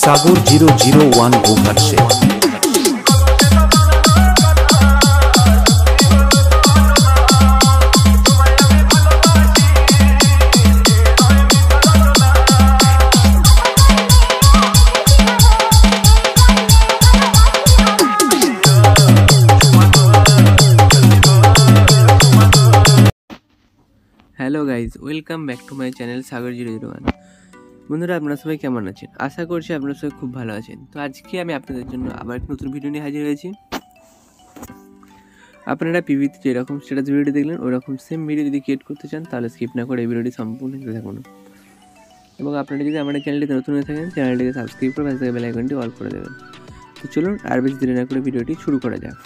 সাগর 001 গোঘাটে। Hello guys, welcome back to my channel Sagar 001। বন্ধুরা, আপনারা সবাই কেমন আছেন? আশা করছি আপনারা সবাই খুব ভালো আছেন। তো আজকে আমি আপনাদের জন্য আবার এক নতুন ভিডিও নিয়ে হাজির হয়েছি। আপনারা পিভিতে যেরকম স্ট্যাটাস ভিডিওটি দেখলেন ওরকম সেম ভিডিও যদি ক্রিয়েট করতে চান তাহলে স্কিপ না করে এই ভিডিওটি সম্পূর্ণ দেখতে থাকুন। এবং আপনারা যদি আমাদের চ্যানেলটিতে নতুন হয়ে থাকেন চ্যানেলটিকে সাবস্ক্রাইব করে পাশে বেল আইকনটি অল করে দেবেন। তো চলুন আর বেশি দেরি না করে ভিডিওটি শুরু করা যাক।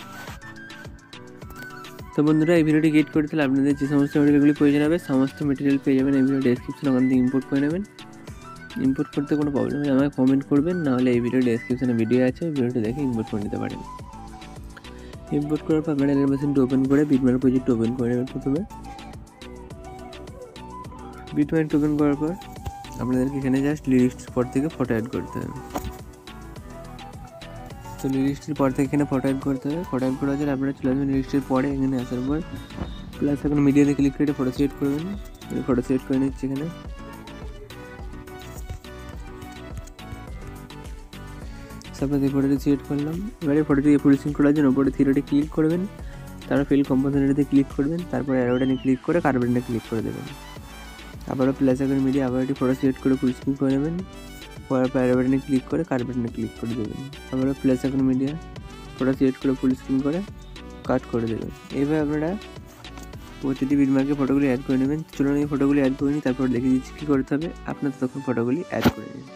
তো বন্ধুরা, এই ভিডিওটি ক্রিয়েট করতে হলে আপনাদের যে সমস্ত মেটেরিয়ালগুলি প্রয়োজন হবে সমস্ত মেটেরিয়াল পেয়ে যাবেন এই ভিডিও ডেসক্রিপশন, ওখান থেকে ইম্পোর্ট করে নেবেন। ইম্পোর্ট করতে কোনো প্রবলেম হলে আমাকে কমেন্ট করবেন, নাহলে এই ভিডিও ডেসক্রিপশনে ভিডিও আছে, ভিডিওটি দেখে ইম্পোর্ট করে নিতে পারেন। ইম্পোর্ট করার পর আপনারা মেশিনটি ওপেন করে বিটম্যাপ প্রজেক্ট ওপেন করে নেবেন। প্রথমে বিটম্যাপ ওপেন করার পর আপনাদেরকে এখানে জাস্ট লিস্ট পর থেকে ফটো অ্যাড করতে হবে। তো লিস্টের পর থেকে এখানে ফটো অ্যাড করতে হবে। ফটো অ্যাড করার জন্য আপনারা চলে আসবেন লিস্টের পরে, এখানে আসার পর প্লাস এখন মিডিয়াতে ক্লিক করে ফটো সিলেক্ট করবেন। ফটো সিলেক্ট করে নিচ্ছি এখানে। তারপরে ফটোটি সিলেক্ট করলাম। এবারে ফটোটি পরিষ্কার করার জন্য উপরে থ্রিডে ক্লিক করবেন, তারপর ফিল কম্পোজিশনে ক্লিক করবেন, তারপর অ্যারোটানে ক্লিক করে কার্বনে ক্লিক করে দেবেন। আবারও প্লাস এখন মিডিয়া আবার একটি ফটো সিলেক্ট করে পরিষ্কার করে নেবেন। পরে অ্যারোটানে ক্লিক করে কার্বনে ক্লিক করে দেবেন। আবারও প্লাস এখন মিডিয়া ফটো সিলেক্ট করে ফুল স্ক্রিন করে কাট করে দেবেন। এইভাবে আপনারা প্রতিটি বিটমার্কে ফটোগুলি অ্যাড করে নেবেন। চলুন এই ফটোগুলি অ্যাড করে নিই, তারপর দেখে দিচ্ছি কী করতে হবে। আপনার তখন ফটোগুলি অ্যাড করে নিন।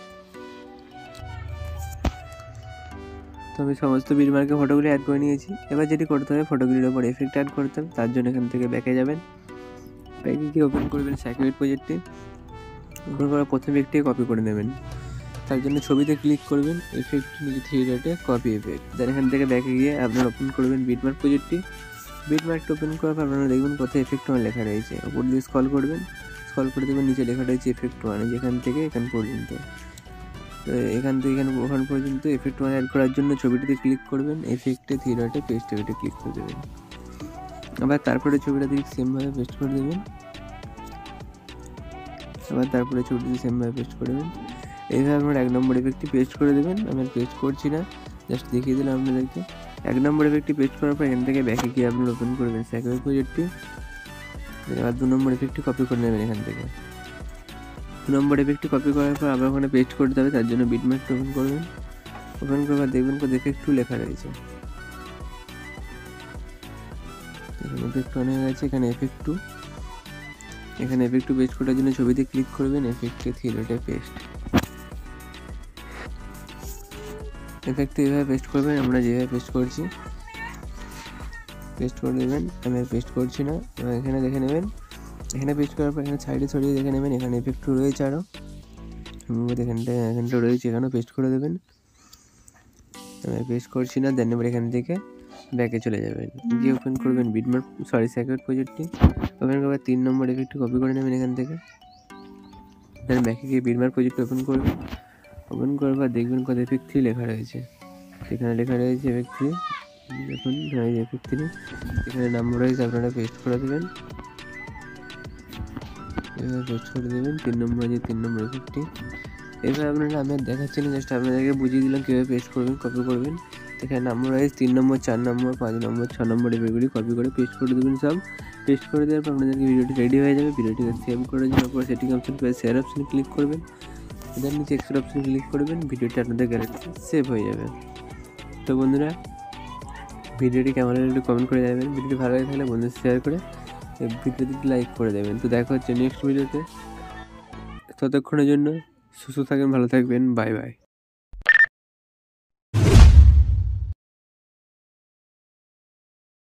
তো আমি সমস্ত বিটমার্কে ফটোগুলি অ্যাড করে নিয়েছি। এবার যেটি করতে হবে, ফটোগুলির ওপর এফেক্ট অ্যাড করতে হবে। তার জন্য এখান থেকে ব্যাকে যাবেন, ব্যাকে গিয়ে ওপেন করবেন স্যাকুরেট প্রজেক্টটি। ওপেন করার প্রথমে একটি কপি করে নেবেন। তার জন্য ছবিতে ক্লিক করবেন, এফেক্ট নিচে থ্রি ডটে কপি এফেক্ট। দেন এখান থেকে ব্যাকে গিয়ে আপনারা ওপেন করবেন বিটমার্ক প্রজেক্টটি। বিটমার্কটা ওপেন করার পর আপনারা দেখবেন কোথায় এফেক্ট ওয়ান লেখা রয়েছে। ওপর দিয়ে স্ক্রল করবেন, স্ক্রল করে দেখবেন নিচে লেখা রয়েছে এফেক্ট ওয়ান, যেখান থেকে এখান পর্যন্ত। তো এখান থেকে ওখান পর্যন্ত এফেক্ট ওয়ান অ্যাড করার জন্য ছবিটিতে ক্লিক করবেন, এফেক্টে থ্রি ডটে পেস্ট এফেক্টে ক্লিক করে দেবেন। আবার তারপরে ছবিটা দিয়ে সেমভাবে পেস্ট করে দেবেন। আবার তারপরে ছবিটি সেমভাবে পেস্ট করে দেবেন। এইভাবে আপনারা 1 নম্বর এফেক্টটি পেস্ট করে দেবেন। আমি পেস্ট করছি না, জাস্ট দেখিয়ে দিলাম আপনাদেরকে। 1 নম্বর এফেক্টটি পেস্ট করার পর এখান থেকে ব্যাকে গিয়ে আপনি ওপেন করবেন স্যাকুরেট প্রজেক্টটি। এবার 2 নম্বর এফেক্টটি কপি করে নেবেন এখান থেকে। 2 নম্বর এফেক্টটি কপি করার পর আবার ওখানে পেস্ট করতে হবে। তার জন্য বিটমার্কটা ওপেন করবেন। ওপেন করার দেখবেন কোথায় এফেক্ট 2 লেখা রয়েছে। এখানে এফেক্ট 1 হয়ে গেছে, এখানে এফেক্ট 2। এখানে এফেক্ট 2 পেস্ট করার জন্য ছবিতে ক্লিক করবেন, এফেক্টে থ্রি ডটে পেস্ট। এফেক্টে এইভাবে পেস্ট করবেন, আমরা যেভাবে পেস্ট করছি পেস্ট করে দেবেন। আমি পেস্ট করছি না, এখানে দেখে নেবেন। এখানে পেস্ট করার পর এখানে সাইডে ছড়িয়ে দেখে নেবেন, এখানে এফেক্ট রয়েছে আরও এখানটা রয়েছে, এখানেও পেস্ট করে দেবেন। আমি পেস্ট করছি না। দেন এবার এখান থেকে ব্যাকে চলে যাবেন, গিয়ে ওপেন করবেন বিটমার্ক স্যাকুরেট প্রজেক্টটি। ওপেন করার 3 নম্বর এফেক্টটি কপি করে নেবেন এখান থেকে। দেন ব্যাকে গিয়ে বিটমার্ক প্রজেক্ট ওপেন করবেন। ওপেন করার পর দেখবেন কত এফেক্ট 3 লেখা রয়েছে। এখানে লেখা রয়েছে এফেক্ট 3। দেখুন এফেক্ট 3, এখানে নাম্বার ওয়াইজ আপনারা পেস্ট করে দেবেন। এভাবে পেস্ট করে দেবেন 3 নম্বর যে 3 নম্বর এফেক্টটি। এভাবে আপনারা আমি দেখাচ্ছি না, জাস্ট আপনাদেরকে বুঝিয়ে দিলাম কীভাবে পেস্ট করবেন, কপি করবেন। এখানে নাম্বার ওয়াইজ 3 নম্বর 4 নম্বর 5 নম্বর 6 নম্বর এফেক্টগুলি কপি করে পেস্ট করে দেবেন। সব পেস্ট করে দেওয়ার পর আপনাদেরকে ভিডিওটি রেডি হয়ে যাবে। ভিডিওটিকে সেভ করে দেওয়ার পর সেটিং অপশন পেয়ে শেয়ার অপশনে ক্লিক করবেন। এদের নিচে এক্সট্রা অপশন ক্লিক করবেন, ভিডিওটি আপনাদের গ্যালারিতে সেভ হয়ে যাবে। তো বন্ধুরা, ভিডিওটি কেমন লাগলো একটু কমেন্ট করে জানাবেন। ভিডিওটি ভালো লাগে থাকলে বন্ধুদের শেয়ার করে ভিডিওটি লাইক করে দেবেন। তো দেখা হচ্ছে নেক্সট ভিডিওতে। ততক্ষণের জন্য সুস্থ থাকবেন, ভালো থাকবেন, বাই বাই।